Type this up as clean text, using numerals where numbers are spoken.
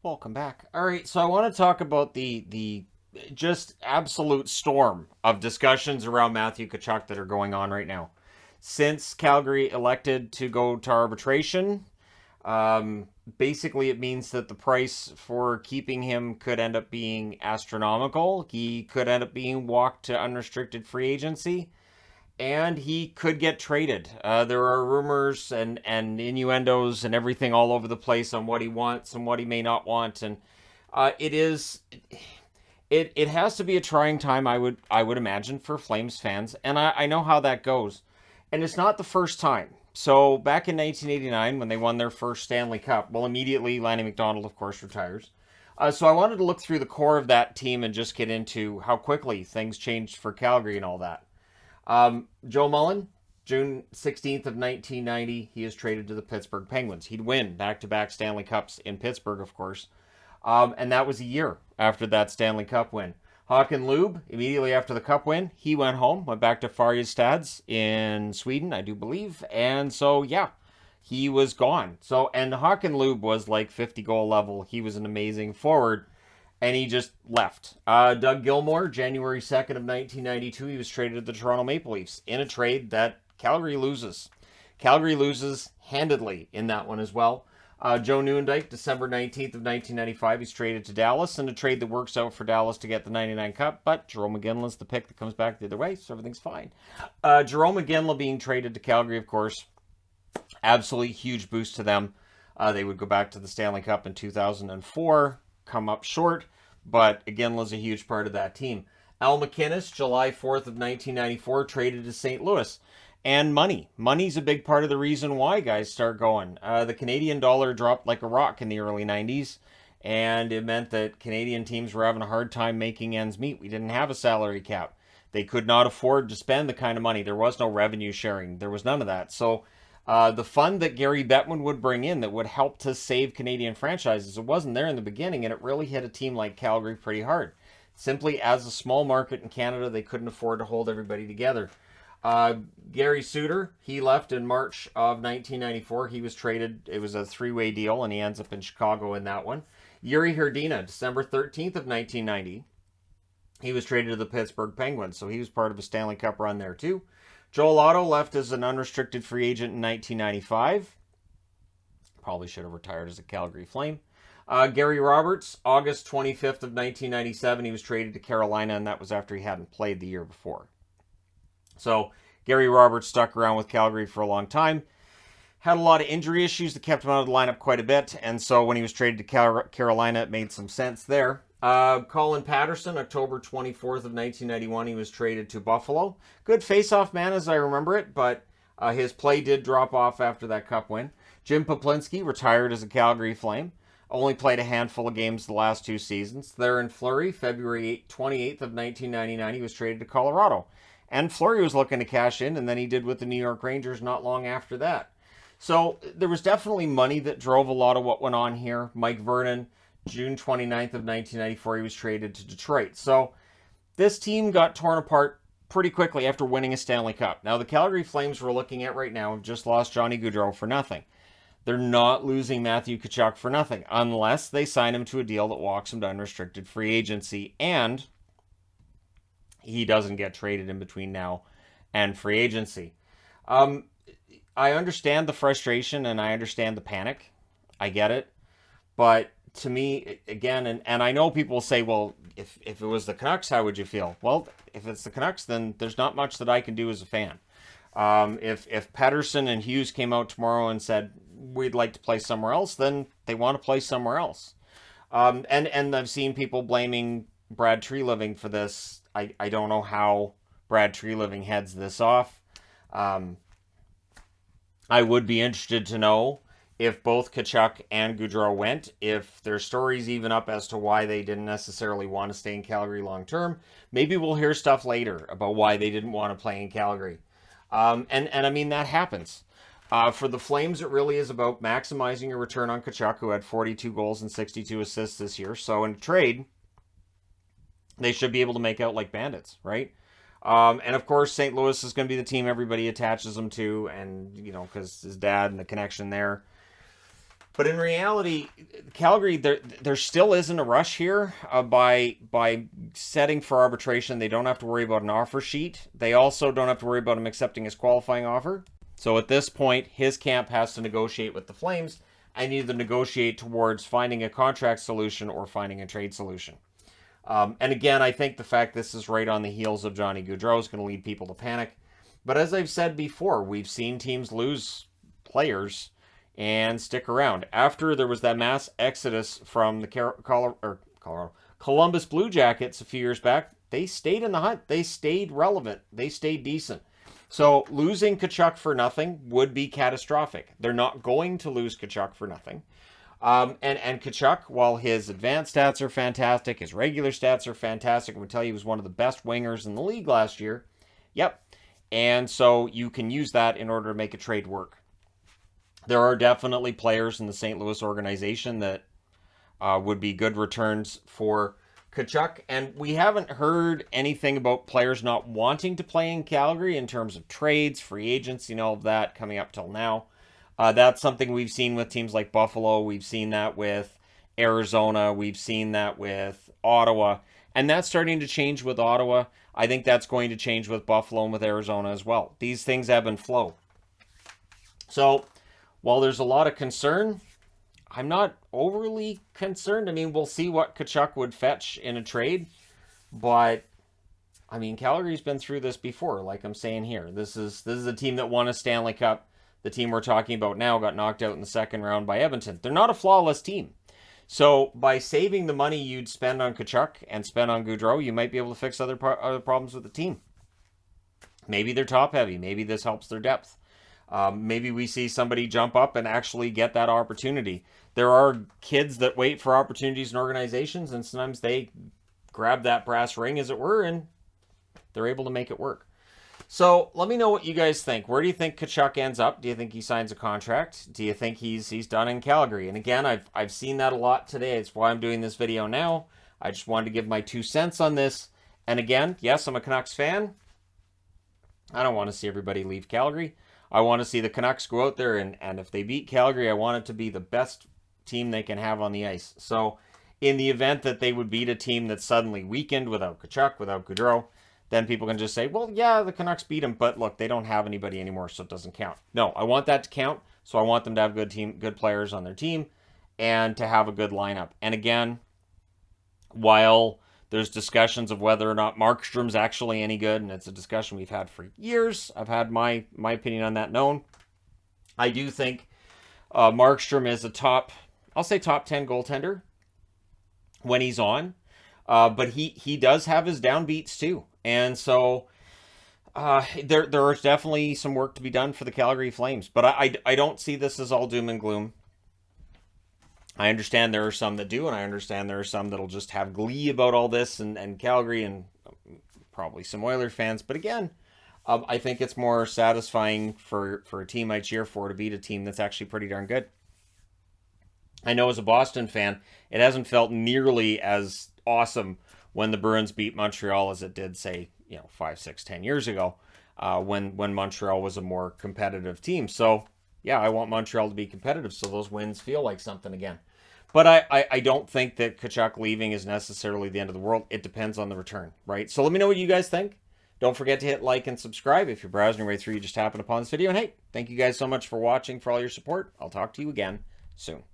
Welcome back. All right, so I want to talk about the just absolute storm of discussions around Matthew Tkachuk that are going on right now. Since Calgary elected to go to arbitration, basically it means that the price for keeping him could end up being astronomical. He could end up being walked to unrestricted free agency, and he could get traded. There are rumors and innuendos and everything all over the place on what he wants and what he may not want, and it is it has to be a trying time. I would imagine for Flames fans, and I know how that goes, and it's not the first time. So back in 1989, when they won their first Stanley Cup, well, immediately Lanny McDonald, of course, retires. So I wanted to look through the core of that team and just get into how quickly things changed for Calgary and all that. Joe Mullen, June 16th of 1990, he is traded to the Pittsburgh Penguins. He'd win back-to-back Stanley Cups in Pittsburgh, of course. And that was a year after that Stanley Cup win. Håkan Lube, immediately after the Cup win, he went home, went back to Färjestads in Sweden, I do believe. And so, yeah, he was gone. So, and Håkan Lube was like 50 goal level. He was an amazing forward, and he just left. Doug Gilmour, January 2nd of 1992, he was traded to the Toronto Maple Leafs in a trade that Calgary loses. Calgary loses handedly in that one as well. Joe Nieuwendyk, December 19th of 1995, he's traded to Dallas in a trade that works out for Dallas to get the 99 Cup, but Jarome Iginla's the pick that comes back the other way, so everything's fine. Jarome Iginla being traded to Calgary, of course, absolutely huge boost to them. They would go back to the Stanley Cup in 2004, come up short, but Iginla's a huge part of that team. Al MacInnis, July 4th of 1994, traded to St. Louis. And money. Money's a big part of the reason why guys start going. The Canadian dollar dropped like a rock in the early 90s, and it meant that Canadian teams were having a hard time making ends meet. We didn't have a salary cap. They could not afford to spend the kind of money. There was no revenue sharing. There was none of that. So the fund that Gary Bettman would bring in that would help to save Canadian franchises, it wasn't there in the beginning, and it really hit a team like Calgary pretty hard. Simply as a small market in Canada, they couldn't afford to hold everybody together. Gary Suter, he left in March of 1994. He was traded. It was a three-way deal, and he ends up in Chicago in that one. Yuri Hrdina, December 13th of 1990. He was traded to the Pittsburgh Penguins, so he was part of a Stanley Cup run there too. Joel Otto left as an unrestricted free agent in 1995. Probably should have retired as a Calgary Flame. Gary Roberts, August 25th of 1997. He was traded to Carolina, and that was after he hadn't played the year before. So Gary Roberts stuck around with Calgary for a long time. Had a lot of injury issues that kept him out of the lineup quite a bit. And so when he was traded to Carolina, it made some sense there. Colin Patterson, October 24th of 1991, he was traded to Buffalo. Good face-off man as I remember it, but his play did drop off after that Cup win. Jim Poplinski retired as a Calgary Flame. Only played a handful of games the last two seasons. Theron Fleury, February 28th of 1999, he was traded to Colorado. And Fleury was looking to cash in, and then he did with the New York Rangers not long after that. So there was definitely money that drove a lot of what went on here. Mike Vernon, June 29th of 1994, he was traded to Detroit. So this team got torn apart pretty quickly after winning a Stanley Cup. Now, the Calgary Flames we're looking at right now have just lost Johnny Gaudreau for nothing. They're not losing Matthew Tkachuk for nothing, unless they sign him to a deal that walks him to unrestricted free agency, and he doesn't get traded in between now and free agency. I understand the frustration and I understand the panic. I get it. But to me, again, and I know people say, well, if it was the Canucks, how would you feel? Well, if it's the Canucks, then there's not much that I can do as a fan. If Pettersson and Hughes came out tomorrow and said, we'd like to play somewhere else, then they want to play somewhere else. And I've seen people blaming Brad Treliving for this. I don't know how Brad Treliving heads this off. I would be interested to know if both Tkachuk and Gaudreau went, if their stories even up as to why they didn't necessarily want to stay in Calgary long term. Maybe we'll hear stuff later about why they didn't want to play in Calgary. And I mean, that happens. For the Flames, it really is about maximizing your return on Tkachuk, who had 42 goals and 62 assists this year. So in a trade, they should be able to make out like bandits, right? And of course, St. Louis is going to be the team everybody attaches him to, and, you know, because his dad and the connection there. But in reality, Calgary, there still isn't a rush here. By setting for arbitration, they don't have to worry about an offer sheet. They also don't have to worry about him accepting his qualifying offer. So at this point, his camp has to negotiate with the Flames and either negotiate towards finding a contract solution or finding a trade solution. And again, I think the fact this is right on the heels of Johnny Gaudreau is going to lead people to panic. But as I've said before, we've seen teams lose players and stick around. After there was that mass exodus from the Columbus Blue Jackets a few years back, they stayed in the hunt. They stayed relevant. They stayed decent. So losing Tkachuk for nothing would be catastrophic. They're not going to lose Tkachuk for nothing. And Tkachuk, while his advanced stats are fantastic, his regular stats are fantastic, I would tell you he was one of the best wingers in the league last year. Yep. And so you can use that in order to make a trade work. There are definitely players in the St. Louis organization that would be good returns for Tkachuk. And we haven't heard anything about players not wanting to play in Calgary in terms of trades, free agents, all of that coming up till now. That's something we've seen with teams like Buffalo. We've seen that with Arizona. We've seen that with Ottawa. And that's starting to change with Ottawa. I think that's going to change with Buffalo and with Arizona as well. These things ebb and flow. So while there's a lot of concern, I'm not overly concerned. I mean, we'll see what Tkachuk would fetch in a trade. But, I mean, Calgary's been through this before, like I'm saying here. This is a team that won a Stanley Cup. The team we're talking about now got knocked out in the second round by Edmonton. They're not a flawless team. So by saving the money you'd spend on Tkachuk and spend on Gaudreau, you might be able to fix other problems with the team. Maybe they're top heavy. Maybe this helps their depth. Maybe we see somebody jump up and actually get that opportunity. There are kids that wait for opportunities in organizations, and sometimes they grab that brass ring, as it were, and they're able to make it work. So let me know what you guys think. Where do you think Tkachuk ends up? Do you think he signs a contract? Do you think he's done in Calgary? And again, I've seen that a lot today. It's why I'm doing this video now. I just wanted to give my 2 cents on this. And again, yes, I'm a Canucks fan. I don't want to see everybody leave Calgary. I want to see the Canucks go out there, and if they beat Calgary, I want it to be the best team they can have on the ice. So in the event that they would beat a team that's suddenly weakened without Tkachuk, without Gaudreau, then people can just say, well, yeah, the Canucks beat them, but look, they don't have anybody anymore, so it doesn't count. No, I want that to count, so I want them to have good players on their team and to have a good lineup. And again, while there's discussions of whether or not Markstrom's actually any good, and it's a discussion we've had for years. I've had my opinion on that known. I do think Markstrom is a top 10 goaltender when he's on, but he does have his downbeats too. And so there is definitely some work to be done for the Calgary Flames. But I don't see this as all doom and gloom. I understand there are some that do, and I understand there are some that'll just have glee about all this and Calgary and probably some Oilers fans. But again, I think it's more satisfying for a team I cheer for to beat a team that's actually pretty darn good. I know as a Boston fan, it hasn't felt nearly as awesome when the Bruins beat Montreal as it did, say, 5, 6, 10 years ago, when Montreal was a more competitive team. So yeah, I want Montreal to be competitive so those wins feel like something again. But I don't think that Tkachuk leaving is necessarily the end of the world. It depends on the return, right? So let me know what you guys think. Don't forget to hit like and subscribe. If you're browsing your way through, you just happened upon this video. And hey, thank you guys so much for watching, for all your support. I'll talk to you again soon.